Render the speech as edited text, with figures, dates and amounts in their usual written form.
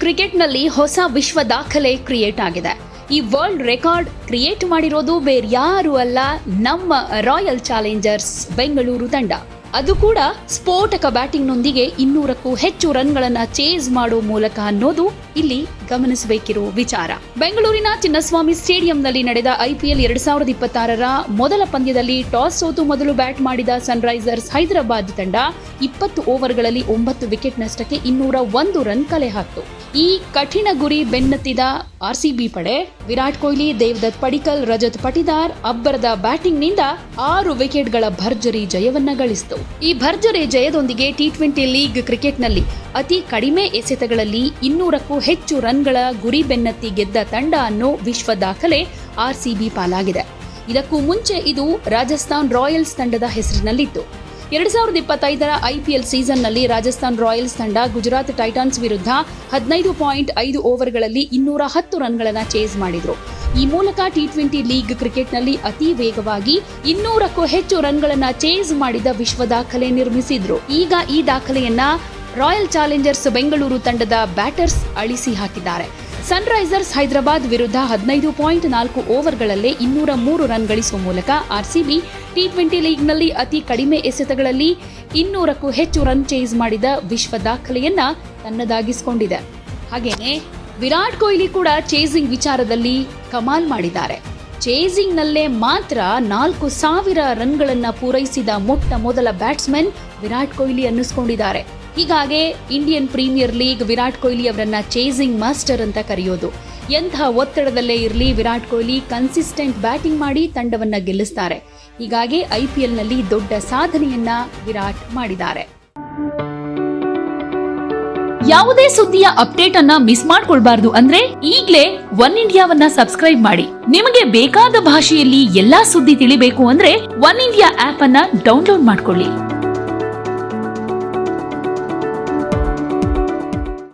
ಕ್ರಿಕೆಟ್ನಲ್ಲಿ ಹೊಸ ವಿಶ್ವ ದಾಖಲೆ ಕ್ರಿಯೇಟ್ ಆಗಿದೆ. ಈ ವರ್ಲ್ಡ್ ರೆಕಾರ್ಡ್ ಕ್ರಿಯೇಟ್ ಮಾಡಿರೋದು ಬೇರ್ಯಾರು ಅಲ್ಲ, ನಮ್ಮ ರಾಯಲ್ ಚಾಲೆಂಜರ್ಸ್ ಬೆಂಗಳೂರು ತಂಡ. ಅದು ಕೂಡ ಸ್ಫೋಟಕ ಬ್ಯಾಟಿಂಗ್ನೊಂದಿಗೆ 200ಕ್ಕೂ ಹೆಚ್ಚು ರನ್ಗಳನ್ನ ಚೇಸ್ ಮಾಡೋ ಮೂಲಕ ಅನ್ನೋದು ಇಲ್ಲಿ ಗಮನಿಸಬೇಕಿರುವ ವಿಚಾರ. ಬೆಂಗಳೂರಿನ ಚಿನ್ನಸ್ವಾಮಿ ಸ್ಟೇಡಿಯಂನಲ್ಲಿ ನಡೆದ IPL 2026ರ ಮೊದಲ ಪಂದ್ಯದಲ್ಲಿ ಟಾಸ್ ಸೋತು ಮೊದಲು ಬ್ಯಾಟ್ ಮಾಡಿದ ಸನ್ರೈಸರ್ಸ್ ಹೈದರಾಬಾದ್ ತಂಡ 20 ಓವರ್ಗಳಲ್ಲಿ 9 ವಿಕೆಟ್ ನಷ್ಟಕ್ಕೆ 201 ರನ್ ಕಲೆ ಹಾಕಿತು. ಈ ಕಠಿಣ ಗುರಿ ಬೆನ್ನತ್ತಿದ RCB ಪಡೆ ವಿರಾಟ್ ಕೊಹ್ಲಿ, ದೇವದತ್ ಪಡಿಕ್ಕಲ್, ರಜತ್ ಪಟಿದಾರ್ ಅಬ್ಬರದ ಬ್ಯಾಟಿಂಗ್ನಿಂದ 6 ವಿಕೆಟ್ಗಳ ಭರ್ಜರಿ ಜಯವನ್ನ ಗಳಿಸಿತು. ಈ ಭರ್ಜರಿ ಜಯದೊಂದಿಗೆ T20 ಲೀಗ್ ಕ್ರಿಕೆಟ್ನಲ್ಲಿ ಅತಿ ಕಡಿಮೆ ಎಸೆತಗಳಲ್ಲಿ 200ಕ್ಕೂ ಹೆಚ್ಚು ರನ್ಗಳ ಗುರಿ ಬೆನ್ನತ್ತಿ ಗೆದ್ದ ತಂಡ ಅನ್ನೋ ವಿಶ್ವ ದಾಖಲೆ RCB ಪಾಲಾಗಿದೆ. ಇದಕ್ಕೂ ಮುಂಚೆ ಇದು ರಾಜಸ್ಥಾನ್ ರಾಯಲ್ಸ್ ತಂಡದ ಹೆಸರಿನಲ್ಲಿತ್ತು. 2025ರ IPL ಸೀಸನ್ನಲ್ಲಿ ರಾಜಸ್ಥಾನ್ ರಾಯಲ್ಸ್ ತಂಡ ಗುಜರಾತ್ ಟೈಟಾನ್ಸ್ ವಿರುದ್ಧ 15.5 ಓವರ್ಗಳಲ್ಲಿ 210 ರನ್ಗಳನ್ನು ಚೇಸ್ ಮಾಡಿದ್ರು. ಈ ಮೂಲಕ T20 ಲೀಗ್ ಕ್ರಿಕೆಟ್ನಲ್ಲಿ ಅತಿ ವೇಗವಾಗಿ 200ಕ್ಕೂ ಹೆಚ್ಚು ರನ್ಗಳನ್ನು ಚೇಸ್ ಮಾಡಿದ ವಿಶ್ವ ದಾಖಲೆ ನಿರ್ಮಿಸಿದ್ರು. ಈಗ ಈ ದಾಖಲೆಯನ್ನ ರಾಯಲ್ ಚಾಲೆಂಜರ್ಸ್ ಬೆಂಗಳೂರು ತಂಡದ ಬ್ಯಾಟರ್ಸ್ ಅಳಿಸಿ ಹಾಕಿದ್ದಾರೆ. ಸನ್ರೈಸರ್ಸ್ ಹೈದರಾಬಾದ್ ವಿರುದ್ಧ 15.4 ಓವರ್ಗಳಲ್ಲೇ 203 ರನ್ ಗಳಿಸುವ ಮೂಲಕ RCB T20 ಲೀಗ್ನಲ್ಲಿ ಅತಿ ಕಡಿಮೆ ಎಸೆತಗಳಲ್ಲಿ 200ಕ್ಕೂ ಹೆಚ್ಚು ರನ್ ಚೇಸ್ ಮಾಡಿದ ವಿಶ್ವ ದಾಖಲೆಯನ್ನ ತನ್ನದಾಗಿಸಿಕೊಂಡಿದೆ. ಹಾಗೇನೆ ವಿರಾಟ್ ಕೊಹ್ಲಿ ಕೂಡ ಚೇಸಿಂಗ್ ವಿಚಾರದಲ್ಲಿ ಕಮಾಲ್ ಮಾಡಿದ್ದಾರೆ. ಚೇಸಿಂಗ್ನಲ್ಲೇ ಮಾತ್ರ 4,000 ರನ್ಗಳನ್ನ ಪೂರೈಸಿದ ಮೊಟ್ಟ ಮೊದಲ ಬ್ಯಾಟ್ಸ್ಮನ್ ವಿರಾಟ್ ಕೊಹ್ಲಿ ಅನ್ನಿಸ್ಕೊಂಡಿದ್ದಾರೆ. ಹೀಗಾಗಿ Indian Premier League Virat Kohli ಅವರನ್ನ ಚೇಸಿಂಗ್ ಮಾಸ್ಟರ್ ಅಂತ ಕರೆಯೋದು. ಎಂಥ ಒತ್ತಡದಲ್ಲೇ ಇರಲಿ ವಿರಾಟ್ ಕೊಹ್ಲಿ ಕನ್ಸಿಸ್ಟೆಂಟ್ ಬ್ಯಾಟಿಂಗ್ ಮಾಡಿ ತಂಡವನ್ನ ಗೆಲ್ಲಿಸ್ತಾರೆ. ಹೀಗಾಗಿ IPLನಲ್ಲಿ ದೊಡ್ಡ ಸಾಧನೆಯನ್ನ ವಿರಾಟ್ ಮಾಡಿದ್ದಾರೆ. ಯಾವುದೇ ಸುದ್ದಿಯ ಅಪ್ಡೇಟ್ ಅನ್ನ ಮಿಸ್ ಮಾಡ್ಕೊಳ್ಬಾರ್ದು ಅಂದ್ರೆ ಈಗ್ಲೇ ಒನ್ ಇಂಡಿಯಾವನ್ನ ಸಬ್ಸ್ಕ್ರೈಬ್ ಮಾಡಿ. ನಿಮಗೆ ಬೇಕಾದ ಭಾಷೆಯಲ್ಲಿ ಎಲ್ಲಾ ಸುದ್ದಿ ತಿಳಿಬೇಕು ಅಂದ್ರೆ ಒನ್ ಇಂಡಿಯಾ ಆಪ್ ಅನ್ನ ಡೌನ್ಲೋಡ್ ಮಾಡ್ಕೊಳ್ಳಿ.